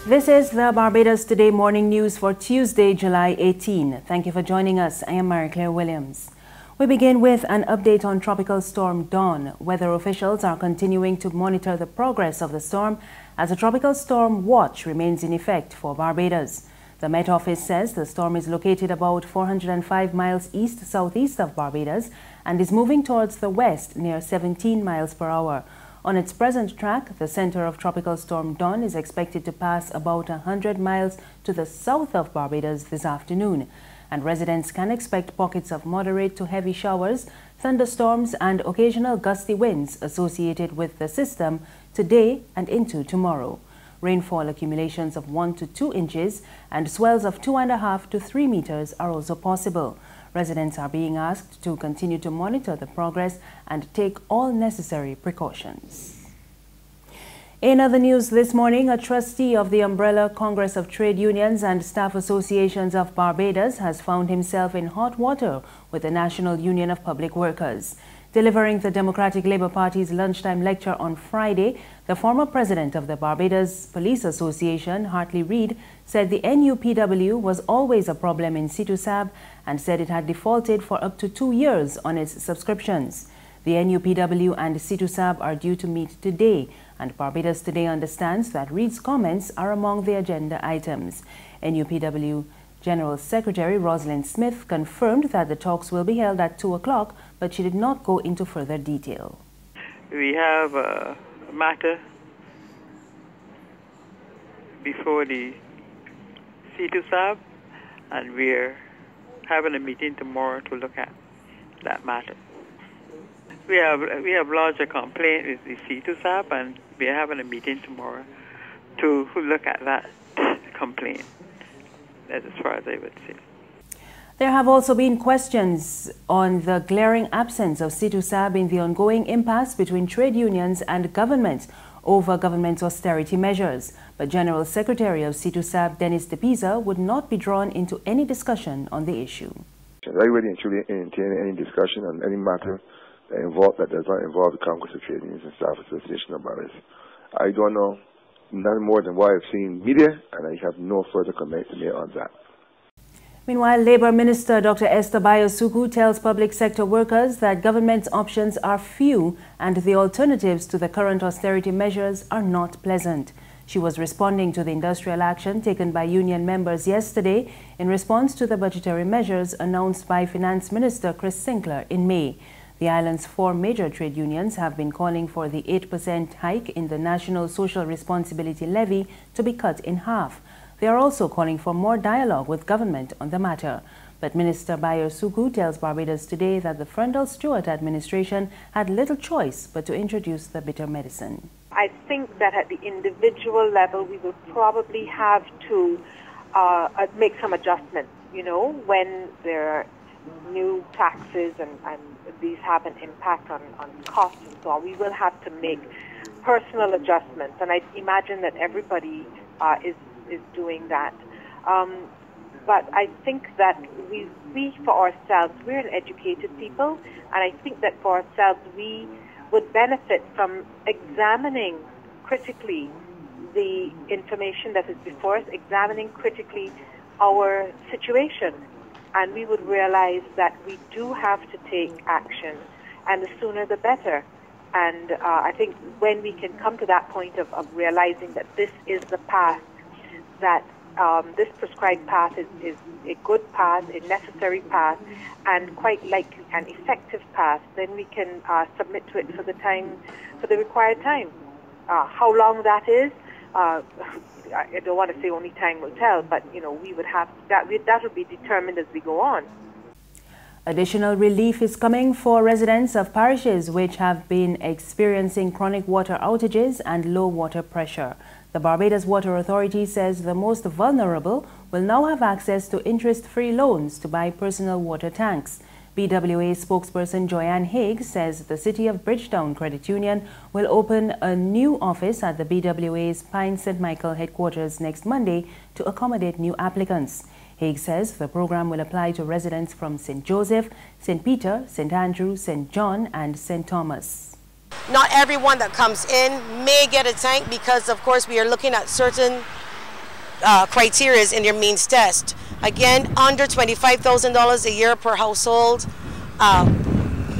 This is the Barbados Today morning news for Tuesday, July 18. Thank you for joining us. I am Mary Claire Williams. We begin with an update on Tropical Storm Dawn. Weather officials are continuing to monitor the progress of the storm as a tropical storm watch remains in effect for Barbados. The Met Office says the storm is located about 405 miles east-southeast of Barbados and is moving towards the west near 17 miles per hour. On its present track, the center of Tropical Storm Dawn is expected to pass about 100 miles to the south of Barbados this afternoon, and residents can expect pockets of moderate to heavy showers, thunderstorms and occasional gusty winds associated with the system today and into tomorrow. Rainfall accumulations of 1 to 2 inches and swells of 2.5 to 3 meters are also possible. Residents are being asked to continue to monitor the progress and take all necessary precautions. In other news this morning, a trustee of the Umbrella Congress of Trade Unions and Staff Associations of Barbados has found himself in hot water with the National Union of Public Workers. Delivering the Democratic Labour Party's lunchtime lecture on Friday, the former president of the Barbados Police Association, Hartley Reid, said the NUPW was always a problem in Sita and said it had defaulted for up to 2 years on its subscriptions. The NUPW and Sita are due to meet today, and Barbados Today understands that Reid's comments are among the agenda items. NUPW General Secretary Rosalind Smith confirmed that the talks will be held at 2 o'clock, but she did not go into further detail. We have a matter before the CITUSAB, and we're having a meeting tomorrow to look at that matter. We have lodged a complaint with the CITUSAB, and we're having a meeting tomorrow to look at that complaint. That's as far as I would say. There have also been questions on the glaring absence of CITUSAB in the ongoing impasse between trade unions and government over government's austerity measures. But General Secretary of CITUSAB, Dennis De Pisa, would not be drawn into any discussion on the issue. I really and truly entertain any discussion on any matter that does not involve the Congress of Trade Unions and Staff Association of Barbados. I don't know none more than what I've seen media, and I have no further comment to make on that. Meanwhile, Labour Minister Dr Esther Byer-Suckoo tells public sector workers that government's options are few and the alternatives to the current austerity measures are not pleasant. She was responding to the industrial action taken by union members yesterday in response to the budgetary measures announced by Finance Minister Chris Sinclair in May. The island's 4 major trade unions have been calling for the 8% hike in the National Social Responsibility Levy to be cut in half. They are also calling for more dialogue with government on the matter. But Minister Byer-Suckoo tells Barbados Today that the Frundle-Stewart administration had little choice but to introduce the bitter medicine. I think that at the individual level, we will probably have to make some adjustments, when there are new taxes and these have an impact on costs and so on. We will have to make personal adjustments, and I imagine that everybody is doing that. But I think that we for ourselves, we're an educated people, and I think that for ourselves we would benefit from examining critically the information that is before us, examining critically our situation, and we would realize that we do have to take action, and the sooner the better. And I think when we can come to that point of realizing that this is the path, that this prescribed path is a good path, a necessary path, and quite likely an effective path, then we can submit to it for the required time. How long that is, I don't want to say only time will tell, but we would have that will be determined as we go on. Additional relief is coming for residents of parishes which have been experiencing chronic water outages and low water pressure. The Barbados Water Authority says the most vulnerable will now have access to interest-free loans to buy personal water tanks. BWA spokesperson Joanne Haig says the City of Bridgetown Credit Union will open a new office at the BWA's Pine St. Michael headquarters next Monday to accommodate new applicants. Haig says the program will apply to residents from St. Joseph, St. Peter, St. Andrew, St. John and St. Thomas. Not everyone that comes in may get a tank because, of course, we are looking at certain criteria in their means test. Again, under $25,000 a year per household,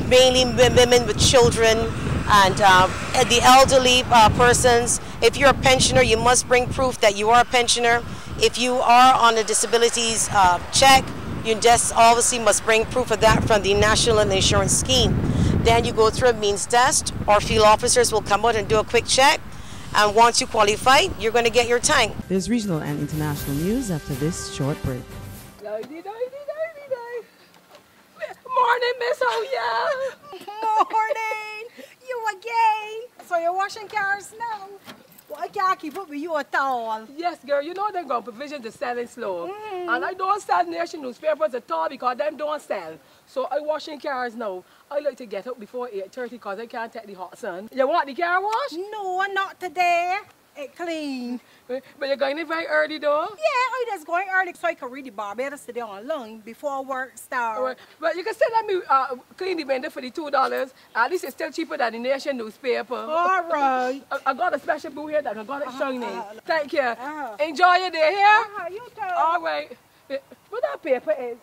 mainly women with children and the elderly persons. If you're a pensioner, you must bring proof that you are a pensioner. If you are on a disabilities check, you just obviously must bring proof of that from the National Insurance Scheme. Then you go through a means test. Our field officers will come out and do a quick check. And once you qualify, you're going to get your tank. There's regional and international news after this short break. Morning, Miss Oya. Morning. You again. So you're washing cars now? Well, I can't keep up with you at all. Yes, girl. You know they're going provision to selling slow. And I don't sell nation newspapers at all because them don't sell. So I washing cars now. I like to get up before 8:30 because I can't take the hot sun. You want the car wash? No, not today. It clean. But you're going in very early though? Yeah, I just going early so I can read the Barbados Today online before work starts. Right. But you can still let me clean the vendor for the $2. At least it's still cheaper than the nation newspaper. All right. I got a special boo here that I got it shining. Thank you. Enjoy your day here. You too. All right. What that paper is?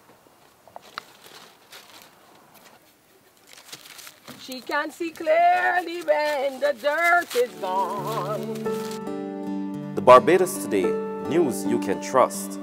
She can see clearly when the dirt is gone. The Barbados Today, news you can trust.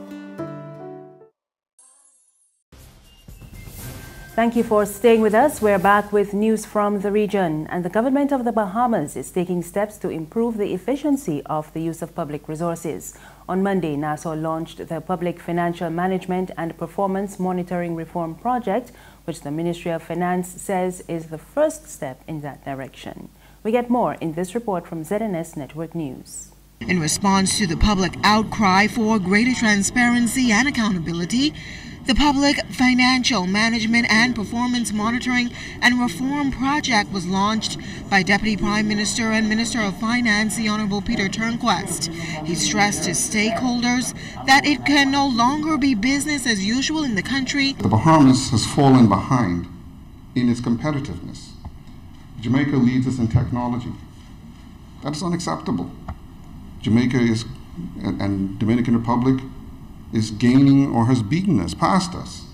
Thank you for staying with us. We're back with news from the region. And the government of the Bahamas is taking steps to improve the efficiency of the use of public resources. On Monday, Nassau launched the Public Financial Management and Performance Monitoring Reform Project, which the Ministry of Finance says is the first step in that direction. We get more in this report from ZNS Network News. In response to the public outcry for greater transparency and accountability, the Public Financial Management and Performance Monitoring and Reform Project was launched by Deputy Prime Minister and Minister of Finance, the Honorable Peter Turnquest. He stressed to stakeholders that it can no longer be business as usual in the country. The Bahamas has fallen behind in its competitiveness. Jamaica leads us in technology. That is unacceptable. Jamaica and Dominican Republic is gaining or has beaten us, passed us,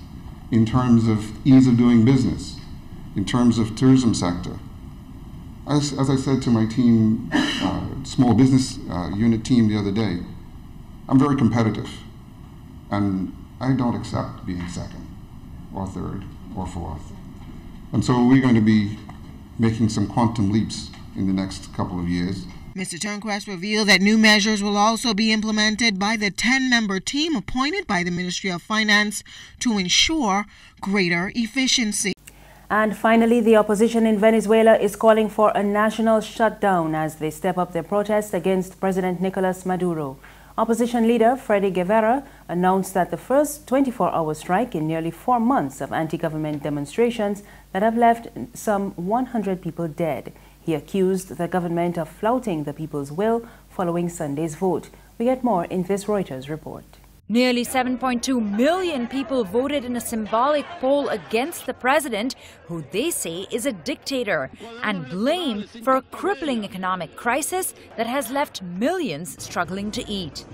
in terms of ease of doing business, in terms of tourism sector. As I said to my team, small business unit team the other day, I'm very competitive, and I don't accept being second or third or fourth. And so we're going to be making some quantum leaps in the next couple of years. Mr. Turnquest revealed that new measures will also be implemented by the 10-member team appointed by the Ministry of Finance to ensure greater efficiency. And finally, the opposition in Venezuela is calling for a national shutdown as they step up their protest against President Nicolas Maduro. Opposition leader Freddy Guevara announced that the first 24-hour strike in nearly 4 months of anti-government demonstrations that have left some 100 people dead. He accused the government of flouting the people's will following Sunday's vote. We get more in this Reuters report. Nearly 7.2 million people voted in a symbolic poll against the president, who they say is a dictator, and blame for a crippling economic crisis that has left millions struggling to eat.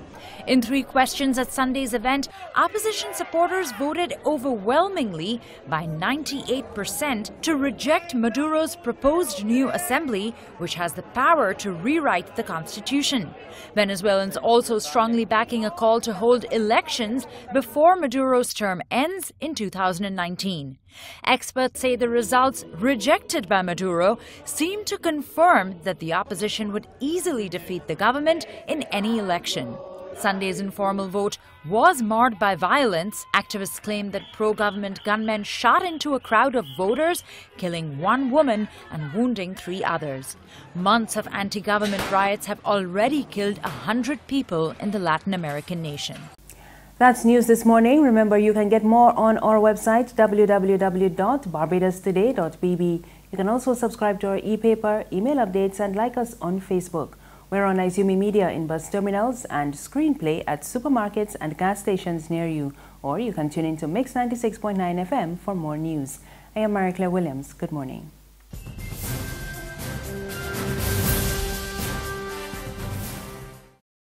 In 3 questions at Sunday's event, opposition supporters voted overwhelmingly by 98% to reject Maduro's proposed new assembly, which has the power to rewrite the constitution. Venezuelans also strongly backing a call to hold elections before Maduro's term ends in 2019. Experts say the results rejected by Maduro seem to confirm that the opposition would easily defeat the government in any election. Sunday's informal vote was marred by violence. Activists claim that pro-government gunmen shot into a crowd of voters, killing 1 woman and wounding 3 others. Months of anti-government riots have already killed 100 people in the Latin American nation. That's news this morning. Remember, you can get more on our website, www.barbadostoday.bb. You can also subscribe to our e-paper, email updates, and like us on Facebook. We're on Izumi Media in bus terminals and Screenplay at supermarkets and gas stations near you. Or you can tune in to Mix 96.9 FM for more news. I am Marie Claire Williams. Good morning.